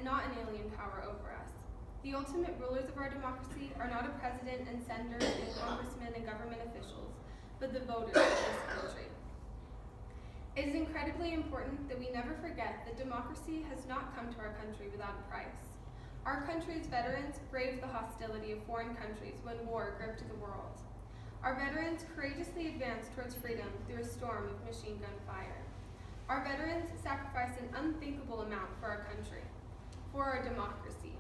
and not an alien power over us. The ultimate rulers of our democracy are not a president and senators and congressmen and government officials, but the voters of this country. It is incredibly important that we never forget that democracy has not come to our country without a price. Our country's veterans braved the hostility of foreign countries when war gripped the world. Our veterans courageously advanced towards freedom through a storm of machine gun fire. Our veterans sacrificed an unthinkable amount for our country, for our democracy.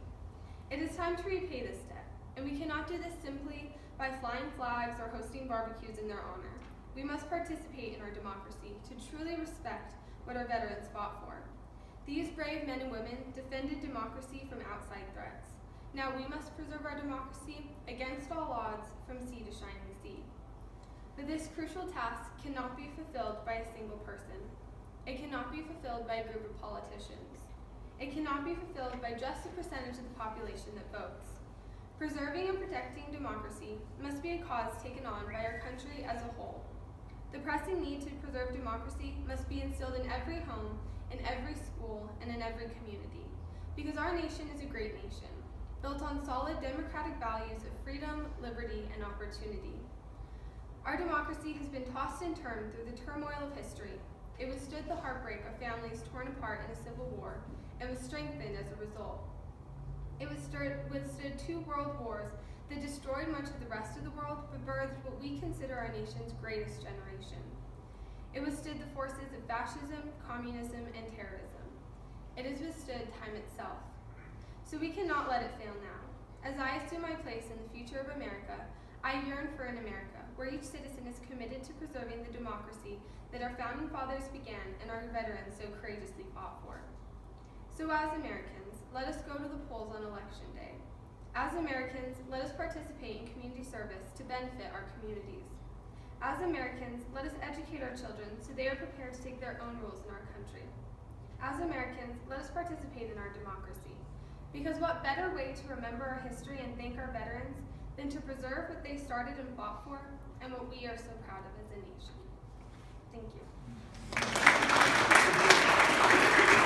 It is time to repay this debt, and we cannot do this simply by flying flags or hosting barbecues in their honor. We must participate in our democracy to truly respect what our veterans fought for. These brave men and women defended democracy from outside threats. Now we must preserve our democracy against all odds from sea to shining sea. But this crucial task cannot be fulfilled by a single person. It cannot be fulfilled by a group of politicians. It cannot be fulfilled by just a percentage of the population that votes. Preserving and protecting democracy must be a cause taken on by our country as a whole. The pressing need to preserve democracy must be instilled in every home, in every school, and in every community, because our nation is a great nation, built on solid democratic values of freedom, liberty, and opportunity. Our democracy has been tossed and turned through the turmoil of history. It withstood the heartbreak of families torn apart in a civil war and was strengthened as a result. It withstood 2 world wars that destroyed much of the rest of the world, but birthed what we consider our nation's greatest generation. It withstood the forces of fascism, communism, and terrorism. It has withstood time itself. So we cannot let it fail now. As I assume my place in the future of America, I yearn for an America where each citizen is committed to preserving the democracy that our founding fathers began and our veterans so courageously fought for. So as Americans, let us go to the polls on Election Day. As Americans, let us participate in community service to benefit our communities. As Americans, let us educate our children so they are prepared to take their own rules in our country. As Americans, let us participate in our democracy. Because what better way to remember our history and thank our veterans than to preserve what they started and fought for and what we are so proud of as a nation. Thank you.